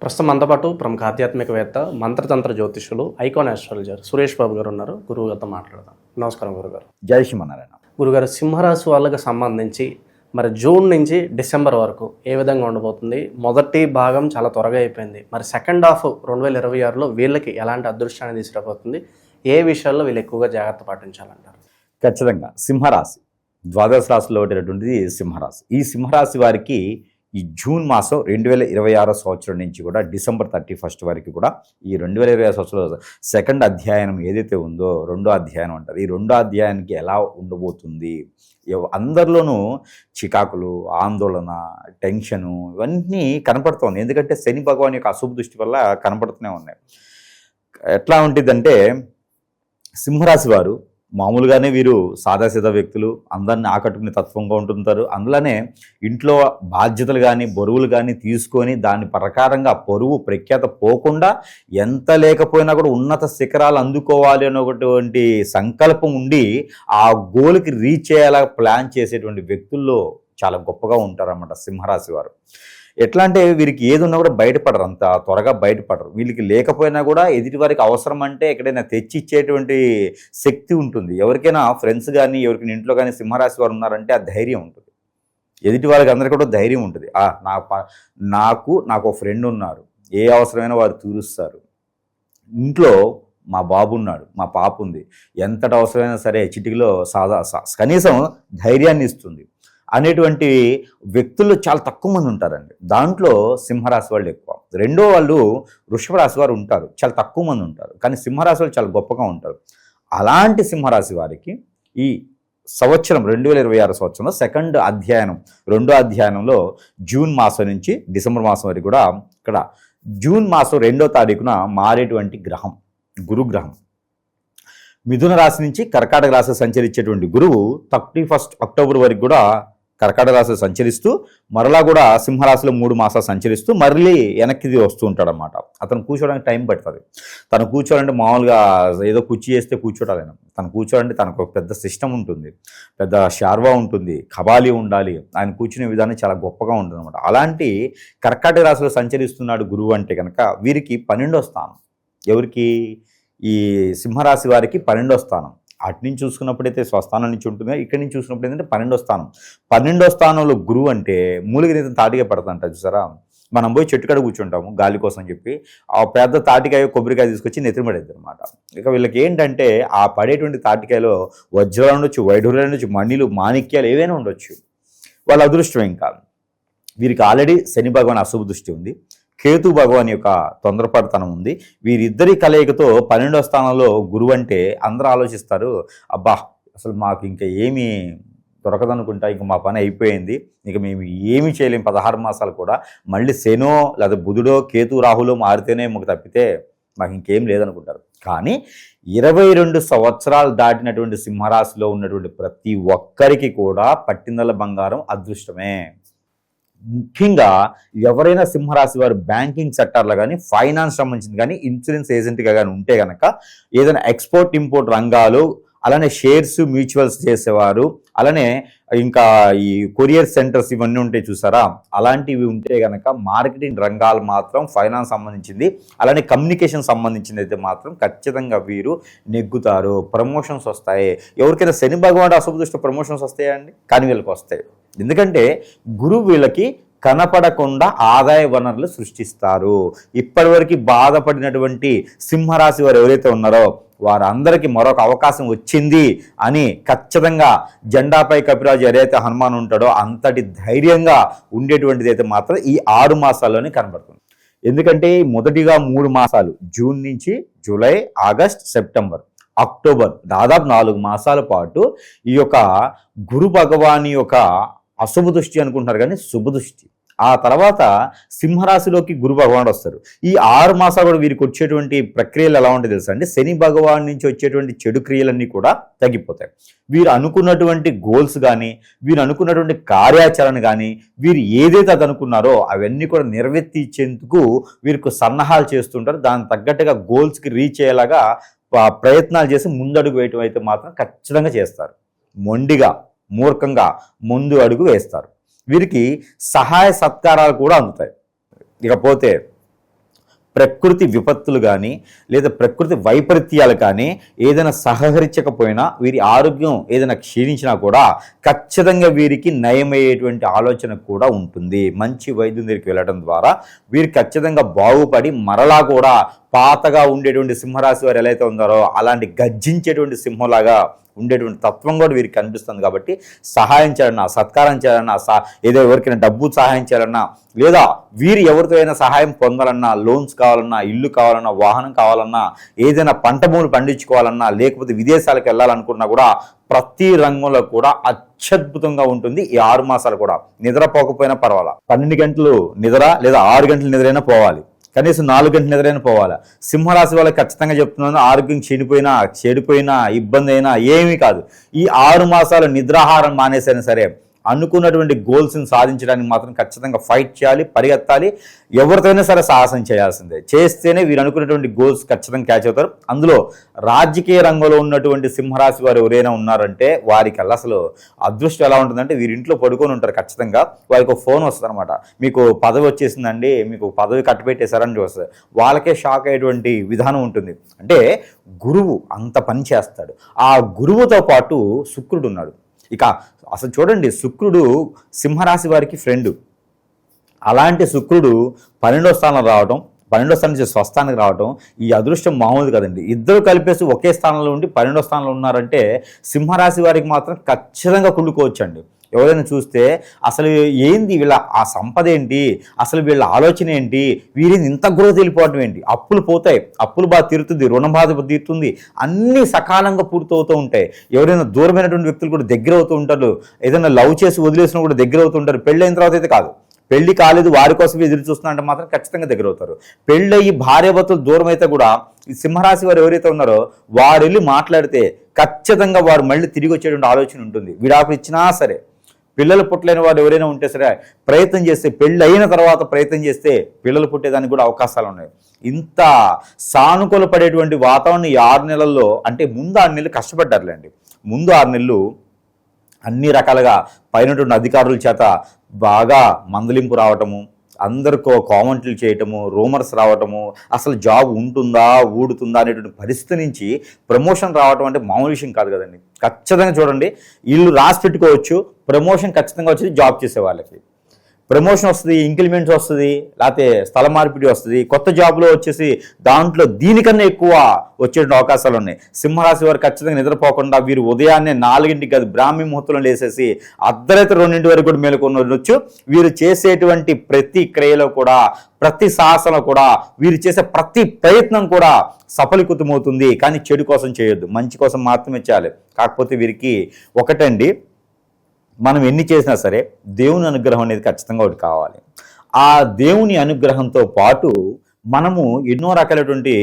ప్రస్తుతం మనతో పాటు ప్రముఖ ఆధ్యాత్మికవేత్త మంత్రతంత్ర జ్యోతిషులు ఐకాన్ ఆస్ట్రాలజర్ సురేష్ బాబు గారు ఉన్నారు. గురువు గారితో మాట్లాడదాం. నమస్కారం గురుగారు. జై శ్రీమన్నారాయణ. గురుగారు, సింహరాశి వాళ్ళకి సంబంధించి మరి జూన్ నుంచి డిసెంబర్ వరకు ఏ విధంగా ఉండబోతుంది? మొదటి భాగం చాలా త్వరగా అయిపోయింది. మరి సెకండ్ హాఫ్ 2026లో వీళ్ళకి ఎలాంటి అదృష్టాన్ని తీసుకురాబోతుంది? ఏ విషయాల్లో వీళ్ళు ఎక్కువగా జాగ్రత్త పాటించాలంటారు? ఖచ్చితంగా సింహరాశి ద్వాదశ రాశిలో ఉండేటటువంటిది సింహరాశి. ఈ సింహరాశి వారికి ఈ జూన్ మాసం 2026 సంవత్సరం నుంచి కూడా డిసెంబర్ 31 వరకు కూడా ఈ 2026 సంవత్సరంలో సెకండ్ అధ్యాయం ఏదైతే ఉందో రెండో అధ్యాయం అంటారు. ఈ రెండో అధ్యాయానికి ఎలా ఉండబోతుంది? అందరిలోనూ చికాకులు, ఆందోళన, టెన్షను ఇవన్నీ కనపడుతోంది. ఎందుకంటే శని భగవాన్ యొక్క అశుభ దృష్టి వల్ల కనపడుతూనే ఉన్నాయి. ఎట్లా ఉంటుందంటే సింహరాశి వారు మామూలుగానే వీరు సాదాసీదా వ్యక్తులు, అందరిని ఆకట్టుకునే తత్వంగా ఉంటుంటారు. అందులోనే ఇంట్లో బాధ్యతలు కానీ బరువులు కానీ తీసుకొని దాని ప్రకారంగా పరువు ప్రఖ్యాత పోకుండా ఎంత లేకపోయినా కూడా ఉన్నత శిఖరాలు అందుకోవాలి అనేటువంటి సంకల్పం ఉండి ఆ గోల్కి రీచ్ అయ్యేలా ప్లాన్ చేసేటువంటి వ్యక్తుల్లో చాలా గొప్పగా ఉంటారన్నమాట సింహరాశి వారు. ఎట్లా అంటే వీరికి ఏది ఉన్నా కూడా బయటపడరు, అంత త్వరగా బయటపడరు. వీళ్ళకి లేకపోయినా కూడా ఎదుటి వారికి అవసరం అంటే ఎక్కడైనా తెచ్చి ఇచ్చేటువంటి శక్తి ఉంటుంది. ఎవరికైనా ఫ్రెండ్స్ కానీ ఎవరికైనా ఇంట్లో కానీ సింహరాశి వారు ఉన్నారంటే ఆ ధైర్యం ఉంటుంది. ఎదుటి వారికి అందరికీ కూడా ధైర్యం ఉంటుంది. నాకు ఒక ఫ్రెండ్ ఉన్నారు, ఏ అవసరమైనా వారు తీరుస్తారు. ఇంట్లో మా బాబు ఉన్నాడు, మా పాప ఉంది, ఎంతటి అవసరమైనా సరే చిటికలో కనీసం ధైర్యాన్ని ఇస్తుంది అనేటువంటి వ్యక్తుల్లో చాలా తక్కువ మంది ఉంటారండి. దాంట్లో సింహరాశి వాళ్ళు ఎక్కువ. రెండో వాళ్ళు వృషభ రాశి వారు ఉంటారు, చాలా తక్కువ మంది ఉంటారు. కానీ సింహరాశి వాళ్ళు చాలా గొప్పగా ఉంటారు. అలాంటి సింహరాశి వారికి ఈ సంవత్సరం 2026 సంవత్సరంలో సెకండ్ అధ్యాయం రెండో అధ్యాయంలో జూన్ మాసం నుంచి డిసెంబర్ మాసం వరకు కూడా ఇక్కడ జూన్ మాసం 2వ తారీఖున మారేటువంటి గ్రహం గురుగ్రహం మిథున రాశి నుంచి కర్కాటక రాశి సంచరించేటువంటి గురువు 31 అక్టోబర్ వరకు కూడా కర్కాటక రాశి సంచరిస్తూ మరలా కూడా సింహరాశిలో 3 మాసాలు సంచరిస్తూ మళ్ళీ వెనక్కి వస్తూ ఉంటాడనమాట. అతను కూర్చోడానికి టైం పడుతుంది. తను కూర్చోవాలంటే మామూలుగా ఏదో కుర్చీ చేస్తే కూర్చోటాలేను. తను కూర్చోవాలంటే తనకు ఒక పెద్ద సిస్టమ్ ఉంటుంది, పెద్ద షార్వా ఉంటుంది, కబాలి ఉండాలి. ఆయన కూర్చునే విధానం చాలా గొప్పగా ఉంటుంది అనమాట. అలాంటి కర్కాటక రాశిలో సంచరిస్తున్నాడు గురువు అంటే కనుక వీరికి 12వ స్థానం. ఎవరికి? ఈ సింహరాశి వారికి 12వ స్థానం. అటు నుంచి చూసుకున్నప్పుడైతే స్వస్థానం నుంచి ఉంటుంది, ఇక్కడి నుంచి చూసుకున్నప్పుడు ఏంటంటే 12వ స్థానం. 12వ స్థానంలో గురువు అంటే మూలికి తాటిగా పడుతుంట చూసారా. మనం పోయి చెట్టుకాడ కూర్చుంటాము గాలి కోసం చెప్పి, ఆ పెద్ద తాటికాయ కొబ్బరికాయ తీసుకొచ్చి నెత్తిన పడేది అనమాట. ఇక వీళ్ళకి ఏంటంటే ఆ పడేటువంటి తాటికాయలో వజ్రాలు ఉండొచ్చు, వైఢూర్యాలు ఉండొచ్చు, మణిలు, మాణిక్యాలు ఏవైనా ఉండొచ్చు. వాళ్ళ అదృష్టం ఇంకా. వీరికి ఆల్రెడీ శని భగవాన్ అశుభ దృష్టి ఉంది, కేతు భగవాన్ యొక్క తొందరపాటుతనం ఉంది. వీరిద్దరి కలయికతో 12వ స్థానంలో గురువు అంటే అందరూ ఆలోచిస్తారు, అబ్బా అసలు మాకు ఇంకా ఏమీ దొరకదనుకుంటా, ఇంకా మా పని అయిపోయింది, ఇక మేము ఏమీ చేయలేము 16 మాసాలు కూడా. మళ్ళీ శనో లేదా బుధుడో కేతు రాహులో మారితేనే మాకు తప్పితే మాకు ఇంకేం లేదనుకుంటారు. కానీ 22 సంవత్సరాలు దాటినటువంటి సింహరాశిలో ఉన్నటువంటి ప్రతి ఒక్కరికి కూడా పట్టిందల బంగారం అదృష్టమే. ముఖ్యంగా ఎవరైనా సింహరాశి వారు బ్యాంకింగ్ సెక్టార్లో కానీ ఫైనాన్స్ సంబంధించింది కానీ ఇన్సూరెన్స్ ఏజెంట్గా కానీ ఉంటే కనుక ఏదైనా ఎక్స్పోర్ట్ ఇంపోర్ట్ రంగాలు, అలానే షేర్స్ మ్యూచువల్స్ చేసేవారు, అలానే ఇంకా ఈ కొరియర్ సెంటర్స్ ఇవన్నీ ఉంటాయి చూసారా, అలాంటివి ఉంటే కనుక మార్కెటింగ్ రంగాలు మాత్రం ఫైనాన్స్ సంబంధించింది అలానే కమ్యూనికేషన్ సంబంధించింది అయితే మాత్రం ఖచ్చితంగా వీరు నెగ్గుతారు. ప్రమోషన్స్ వస్తాయి. ఎవరికైనా శని భగవానుడు అశుభ దృష్టి ప్రమోషన్స్ వస్తాయండి, కానీ వీళ్ళకి వస్తాయి. ఎందుకంటే గురువు వీళ్ళకి కనపడకుండా ఆదాయ వనరులు సృష్టిస్తారు. ఇప్పటివరకు బాధపడినటువంటి సింహరాశి వారు ఎవరైతే ఉన్నారో వారందరికీ మరొక అవకాశం వచ్చింది అని ఖచ్చితంగా జెండాపై కపిరాజు ఏదైతే హనుమాన్ ఉంటాడో అంతటి ధైర్యంగా ఉండేటువంటిది అయితే మాత్రం ఈ 6 మాసాల్లోనే కనబడుతుంది. ఎందుకంటే మొదటిగా 3 మాసాలు జూన్ నుంచి జూలై, ఆగస్ట్, సెప్టెంబర్, అక్టోబర్ దాదాపు 4 మాసాల పాటు ఈ యొక్క గురు భగవాని యొక్క అశుభ దృష్టి అనుకుంటున్నారు కానీ శుభ దృష్టి. ఆ తర్వాత సింహరాశిలోకి గురు భగవానుడు వస్తారు. ఈ 6 మాసాలు కూడా వీరికి వచ్చేటువంటి ప్రక్రియలు ఎలా ఉంటాయి తెలుసా అండి? శని భగవాన్ నుంచి వచ్చేటువంటి చెడు క్రియలన్నీ కూడా తగ్గిపోతాయి. వీరు అనుకున్నటువంటి గోల్స్ కానీ వీరు అనుకున్నటువంటి కార్యాచరణ కానీ వీరు ఏదైతే అది అనుకున్నారో అవన్నీ కూడా నెరవేర్చేందుకు వీరికి సన్నాహాలు చేస్తుంటారు. దానికి తగ్గట్టుగా గోల్స్కి రీచ్ అయ్యేలాగా ప్రయత్నాలు చేసి ముందడుగు వేయటం అయితే మాత్రం ఖచ్చితంగా చేస్తారు. మొండిగా మూర్ఖంగా ముందు అడుగు వేస్తారు. వీరికి సహాయ సత్కారాలు కూడా అందుతాయి. ఇకపోతే ప్రకృతి విపత్తులు కానీ లేదా ప్రకృతి వైపరీత్యాలు కానీ ఏదైనా సహకరించకపోయినా వీరి ఆరోగ్యం ఏదైనా క్షీణించినా కూడా ఖచ్చితంగా వీరికి నయమయ్యేటువంటి ఆలోచన కూడా ఉంటుంది. మంచి వైద్యం దగ్గరికి వెళ్ళడం ద్వారా వీరు ఖచ్చితంగా బాగుపడి మరలా కూడా పాతగా ఉండేటువంటి సింహరాశి వారు ఎలా అయితే ఉన్నారో అలాంటి గర్జించేటువంటి సింహంలాగా ఉండేటువంటి తత్వం కూడా వీరికి కనిపిస్తుంది. కాబట్టి సహాయం చేయాలన్నా, సత్కారం చేయాలన్నా, ఏదో ఎవరికైనా డబ్బు సహాయం చేయాలన్నా, లేదా వీరు ఎవరితో అయినా సహాయం పొందాలన్నా, లోన్స్ కావాలన్నా, ఇల్లు కావాలన్నా, వాహనం కావాలన్నా, ఏదైనా పంట భూములు పండించుకోవాలన్నా, లేకపోతే విదేశాలకు వెళ్ళాలనుకున్నా కూడా ప్రతి రంగంలో కూడా అత్యద్భుతంగా ఉంటుంది. ఈ 6 మాసాలు కూడా నిద్రపోకపోయినా పర్వాలా, 12 గంటలు నిద్ర లేదా 6 గంటలు నిద్రైనా పోవాలి, కనీసం 4 గంటల నిద్రైనా పోవాలి. సింహరాశి వాళ్ళకి ఖచ్చితంగా చెప్తున్నాను, ఆరోగ్యం చెడిపోయినా ఇబ్బంది అయినా ఏమీ కాదు. ఈ 6 మాసాలు నిద్రాహారం మానేసైనా సరే అనుకున్నటువంటి గోల్స్ని సాధించడానికి మాత్రం ఖచ్చితంగా ఫైట్ చేయాలి, పరిగెత్తాలి. ఎవరితోనైనా సరే సాహసం చేయాల్సిందే. చేస్తేనే వీరు అనుకున్నటువంటి గోల్స్ ఖచ్చితంగా క్యాచ్ అవుతారు. అందులో రాజకీయ రంగంలో ఉన్నటువంటి సింహరాశి వారు ఎవరైనా ఉన్నారంటే వారికి అసలు అదృష్టం ఎలా ఉంటుందంటే వీరి ఇంట్లో పడుకొని ఉంటారు. ఖచ్చితంగా వారికి ఒక ఫోన్ వస్తుంది అనమాట, మీకు పదవి వచ్చేసిందండి, మీకు పదవి కట్టబెట్టేశారని చూస్తుంది. వాళ్ళకే షాక్ అయ్యేటువంటి విధానం ఉంటుంది. అంటే గురువు అంత పని చేస్తాడు. ఆ గురువుతో పాటు శుక్రుడు ఉన్నాడు. ఇక అసలు చూడండి, శుక్రుడు సింహరాశి వారికి ఫ్రెండు. అలాంటి శుక్రుడు 12వ స్థానం రావడం, 12వ స్థానం నుంచి స్వస్థానానికి రావడం ఈ అదృష్టం మామూలు కదండి. ఇద్దరు కలిపేసి ఒకే స్థానంలో ఉండి 12వ స్థానంలో ఉన్నారంటే సింహరాశి వారికి మాత్రం ఖచ్చితంగా కుళ్ళుకోవచ్చండి. ఎవరైనా చూస్తే అసలు ఏంది వీళ్ళ ఆ సంపద ఏంటి, అసలు వీళ్ళ ఆలోచన ఏంటి, వీరిని ఇంత గ్రోత్ వెళ్ళిపోవడం ఏంటి, అప్పులు పోతాయి, అప్పులు బాగా తీరుతుంది, రుణం బాధ తీరుతుంది, అన్నీ సకాలంగా పూర్తవుతూ ఉంటాయి. ఎవరైనా దూరమైనటువంటి వ్యక్తులు కూడా దగ్గర అవుతూ ఉంటారు. ఏదైనా లవ్ చేసి వదిలేసినా కూడా దగ్గర అవుతూ ఉంటారు. పెళ్ళైన తర్వాత అయితే కాదు, పెళ్లి కాలేదు వారి కోసం ఎదురు చూస్తున్నారంటే మాత్రం ఖచ్చితంగా దగ్గర అవుతారు. పెళ్ళయి భార్యాభర్తలు దూరం అయితే కూడా ఈ సింహరాశి వారు ఎవరైతే ఉన్నారో వారు వెళ్ళి మాట్లాడితే ఖచ్చితంగా వారు మళ్ళీ తిరిగి వచ్చేటువంటి ఆలోచన ఉంటుంది. విడాకులు ఇచ్చినా సరే, పిల్లలు పుట్టలేని వారు ఎవరైనా ఉంటే సరే ప్రయత్నం చేస్తే, పెళ్ళి అయిన తర్వాత ప్రయత్నం చేస్తే పిల్లలు పుట్టేదానికి కూడా అవకాశాలు ఉన్నాయి. ఇంత సానుకూల పడేటువంటి వాతావరణం ఈ 6 నెలల్లో, అంటే ముందు 6 నెలలు కష్టపడ్డారులేండి. ముందు 6 నెలలు అన్ని రకాలుగా పైనటువంటి అధికారుల చేత బాగా మందలింపు రావటము, అందరికో కామెంట్లు చేయటము, రూమర్స్ రావటము, అసలు జాబ్ ఉంటుందా ఊడుతుందా అనేటువంటి పరిస్థితి నుంచి ప్రమోషన్ రావటం అంటే మామూలు విషయం కాదు కదండి. ఖచ్చితంగా చూడండి, వీళ్ళు రాసి పెట్టుకోవచ్చు, ప్రమోషన్ ఖచ్చితంగా వచ్చేది జాబ్ చేసే వాళ్ళకి. ప్రమోషన్ వస్తుంది, ఇంక్రిమెంట్స్ వస్తుంది, లేకపోతే స్థల మార్పిడి వస్తుంది, కొత్త జాబ్లో వచ్చేసి దాంట్లో దీనికన్నా ఎక్కువ వచ్చే అవకాశాలు ఉన్నాయి. సింహరాశి వారు ఖచ్చితంగా నిద్రపోకుండా వీరు ఉదయాన్నే 4ంటికి కాదు బ్రాహ్మీ ముహూర్తంలో లేసేసి అర్ధరాత్రి 2 వరకు కూడా మేలుకొనవచ్చు. వీరు చేసేటువంటి ప్రతి క్రియలో కూడా, ప్రతి సాహసంలో కూడా, వీరు చేసే ప్రతి ప్రయత్నం కూడా సఫలీకృతమవుతుంది. కానీ చెడు కోసం చేయొద్దు, మంచి కోసం మాత్రమే చేయాలి. కాకపోతే వీరికి ఒకటండి, మనం ఎన్ని చేసినా సరే దేవుని అనుగ్రహం అనేది ఖచ్చితంగా ఒకటి కావాలి. ఆ దేవుని అనుగ్రహంతో పాటు మనము ఎన్నో రకాలైనటువంటి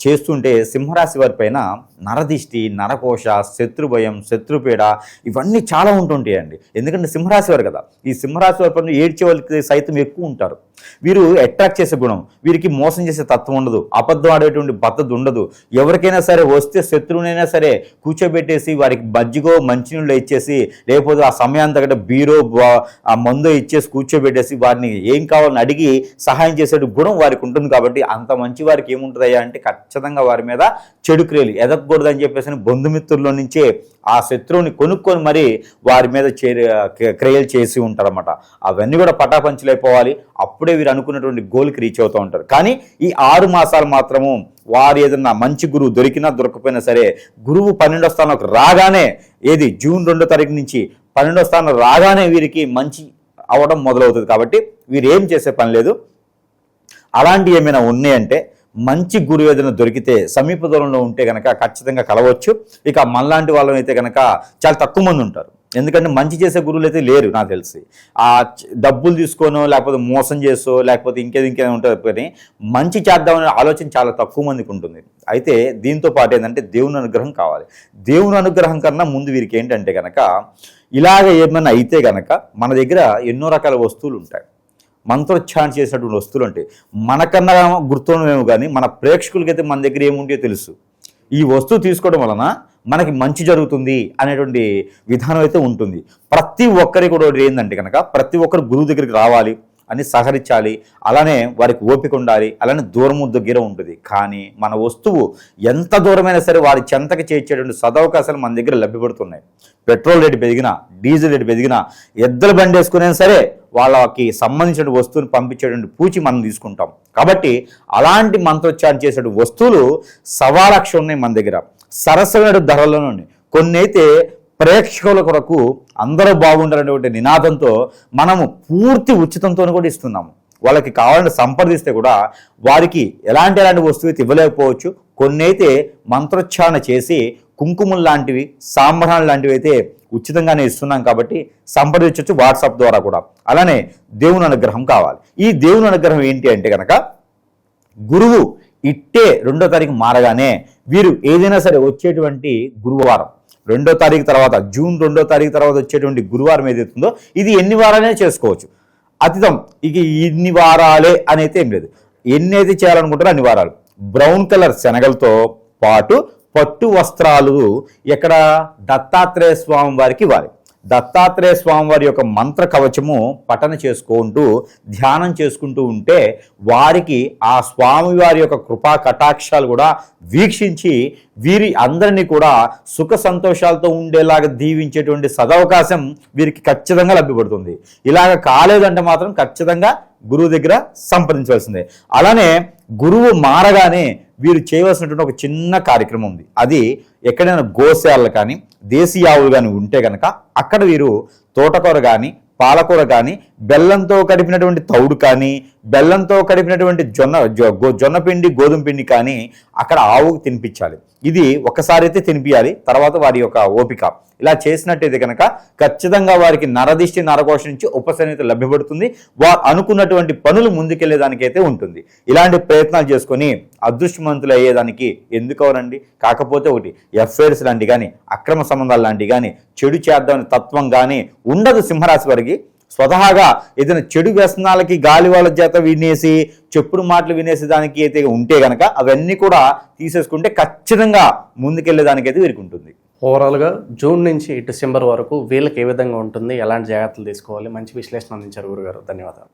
చేస్తుంటే సింహరాశి వారి పైన నరదిష్టి, నరకోశ, శత్రుభయం, శత్రుపీడ ఇవన్నీ చాలా ఉంటుంటాయండి. ఎందుకంటే సింహరాశి వారు కదా, ఈ సింహరాశి వారి పైన ఏడ్చే వాళ్ళకి సైతం ఎక్కువ ఉంటారు. వీరు అట్రాక్ట్ చేసే గుణం, వీరికి మోసం చేసే తత్వం ఉండదు, అబద్ధం ఆడేటువంటి పద్ధతి ఉండదు. ఎవరికైనా సరే వస్తే శత్రువునైనా సరే కూర్చోబెట్టేసి వారికి మజ్జిగో మంచినీళ్ళు ఇచ్చేసి, లేకపోతే ఆ సమయాన్ని తగ్గట్టు బీరో ఆ మందో ఇచ్చేసి కూర్చోబెట్టేసి వారిని ఏం కావాలని అడిగి సహాయం చేసే గుణం వారికి ఉంటుంది. కాబట్టి అంత మంచి వారికి ఏముంటుందయ్యా అంటే ఖచ్చితంగా వారి మీద చెడు క్రియలు ఎదగకూడదని చెప్పేసి బంధుమిత్రుల్లో నుంచే ఆ శత్రువుని కొనుక్కొని మరి వారి మీద క్రియలు చేసి ఉంటారన్నమాట. అవన్నీ కూడా పటాపంచలైపోవాలి. అప్పుడే వీరు అనుకున్నటువంటి గోల్కి రీచ్ అవుతూ ఉంటారు. కానీ ఈ 6 మాసాలు మాత్రము వారు ఏదన్నా మంచి గురువు దొరికినా దొరకపోయినా సరే, గురువు 12వ స్థానంలోకి రాగానే, ఏది జూన్ 2వ తారీఖు నుంచి 12వ స్థానం రాగానే వీరికి మంచి అవడం మొదలవుతుంది. కాబట్టి వీరు ఏం చేసే పని లేదు. అలాంటివి ఏమైనా ఉన్నాయంటే మంచి గురువు ఏదైనా దొరికితే సమీప దూరంలో ఉంటే కనుక ఖచ్చితంగా కలవచ్చు. ఇక మనలాంటి వాళ్ళం అయితే కనుక చాలా తక్కువ మంది ఉంటారు. ఎందుకంటే మంచి చేసే గురువులు అయితే లేరు నాకు తెలిసి. ఆ డబ్బులు తీసుకోనో లేకపోతే మోసం చేసో లేకపోతే ఇంకేదో ఉంటుంది, కానీ మంచి చేద్దామనే ఆలోచన చాలా తక్కువ మందికి ఉంటుంది. అయితే దీంతో పాటు ఏంటంటే దేవుని అనుగ్రహం కావాలి. దేవుని అనుగ్రహం కన్నా ముందు వీరికి ఏంటంటే కనుక ఇలాగ ఏమైనా అయితే కనుక మన దగ్గర ఎన్నో రకాల వస్తువులు ఉంటాయి, మంత్రోచ్చారణ చేసినటువంటి వస్తువులు ఉంటాయి. మనకన్నా గుర్తున్నవేమో కానీ మన ప్రేక్షకులకైతే మన దగ్గర ఏముంటాయో తెలుసు. ఈ వస్తువు తీసుకోవడం వలన మనకి మంచి జరుగుతుంది అనేటువంటి విధానం అయితే ఉంటుంది. ప్రతి ఒక్కరికి కూడా ఏంటంటే కనుక ప్రతి ఒక్కరు గురువు దగ్గరికి రావాలి. అని సహకరించాలి, అలానే వారికి ఓపిక ఉండాలి, అలానే దూరము దగ్గర ఉంటుంది. కానీ మన వస్తువు ఎంత దూరమైనా సరే వారి చెంతకి చేర్చేటువంటి సదవకాశాలు మన దగ్గర లభ్యపడుతున్నాయి. పెట్రోల్ రేటు పెరిగినా, డీజిల్ రేటు పెరిగినా, ఎద్దుల బండి వేసుకునే సరే వాళ్ళకి సంబంధించిన వస్తువుని పంపించేటువంటి పూచి మనం తీసుకుంటాం. కాబట్టి అలాంటి మంత్రోచ్చారణ చేసే వస్తువులు 1,00,000 ఉన్నాయి మన దగ్గర, సరసమైన ధరలను ఉన్నాయి. కొన్ని అయితే ప్రేక్షకుల కొరకు అందరూ బాగుండాలనేటువంటి నినాదంతో మనము పూర్తి ఉచితంతో కూడా ఇస్తున్నాము. వాళ్ళకి కావాలని సంప్రదిస్తే కూడా వారికి ఎలాంటి వస్తువు అయితే ఇవ్వలేకపోవచ్చు. కొన్ని అయితే మంత్రోచ్చారణ చేసి కుంకుమలు లాంటివి, సాంబ్రాణాలు లాంటివి అయితే ఉచితంగానే ఇస్తున్నాం. కాబట్టి సంప్రదించవచ్చు వాట్సాప్ ద్వారా కూడా. అలానే దేవుని అనుగ్రహం కావాలి. ఈ దేవుని అనుగ్రహం ఏంటి అంటే కనుక, గురువు ఇట్టే 2వ తారీఖు మారగానే వీరు ఏదైనా సరే వచ్చేటువంటి గురువారం 2వ తారీఖు తర్వాత, జూన్ 2వ తారీఖు తర్వాత వచ్చేటువంటి గురువారం ఏదైతుందో ఇది ఎన్ని వారాలనే చేసుకోవచ్చు. అతీతం ఇక ఇన్ని వారాలే అని అయితే ఏం లేదు. ఎన్ని అయితే చేయాలనుకుంటారో అన్ని వారాలు. బ్రౌన్ కలర్ శనగలతో పాటు పట్టు వస్త్రాలు ఎక్కడ దత్తాత్రేయ స్వామి వారికి ఇవ్వాలి. దత్తాత్రేయ స్వామి వారి యొక్క మంత్ర కవచము పఠన చేసుకుంటూ ధ్యానం చేసుకుంటూ ఉంటే వారికి ఆ స్వామి వారి యొక్క కృపా కటాక్షాలు కూడా వీక్షించి వీరి అందరినీ కూడా సుఖ సంతోషాలతో ఉండేలాగా దీవించేటువంటి సదవకాశం వీరికి ఖచ్చితంగా లభ్యపడుతుంది. ఇలాగ కాలేదంటే మాత్రం ఖచ్చితంగా గురువు దగ్గర సంప్రదించవలసిందే. అలానే గురువు మారగానే వీరు చేయవలసినటువంటి ఒక చిన్న కార్యక్రమం ఉంది. అది ఎక్కడైనా గోశాలలు కానీ, దేశీ ఆవులు కానీ ఉంటే కనుక అక్కడ వీరు తోటకూర కానీ, పాలకూర కానీ, బెల్లంతో కడిపినటువంటి తౌడు కానీ, బెల్లంతో కడిపినటువంటి జొన్న పిండి, గోధుమ పిండి కానీ అక్కడ ఆవుకు తినిపించాలి. ఇది ఒకసారి అయితే తినిపించాలి, తర్వాత వారి యొక్క ఓపిక. ఇలా చేసినట్టయితే కనుక ఖచ్చితంగా వారికి నరదిష్టి, నరకోశ నుంచి ఉపశమనం లభ్యపడుతుంది. వారు అనుకున్నటువంటి పనులు ముందుకెళ్లేదానికైతే ఉంటుంది. ఇలాంటి ప్రయత్నాలు చేసుకొని అదృష్టవంతులు అయ్యేదానికి ఎందుకు అవరండి. కాకపోతే ఒకటి ఎఫ్ఐఆర్స్ లాంటివి కానీ, అక్రమ సంబంధాలు లాంటివి కానీ, చెడు చేద్దామని తత్వం కానీ ఉండదు సింహరాశి వారికి. స్వతహాగా ఏదైనా చెడు వ్యసనాలకి గాలి వాళ్ళ చేత వినేసి, చెప్పుడు మాటలు వినేసి దానికి అయితే ఉంటే కనుక అవన్నీ కూడా తీసేసుకుంటే ఖచ్చితంగా ముందుకెళ్లేదానికైతే వీరికి ఉంటుంది. ఓవరాల్గా జూన్ నుంచి డిసెంబర్ వరకు వీళ్ళకి ఏ విధంగా ఉంటుంది, ఎలాంటి జాగ్రత్తలు తీసుకోవాలి, మంచి విశ్లేషణ అందించారు గురుగారు. ధన్యవాదాలు.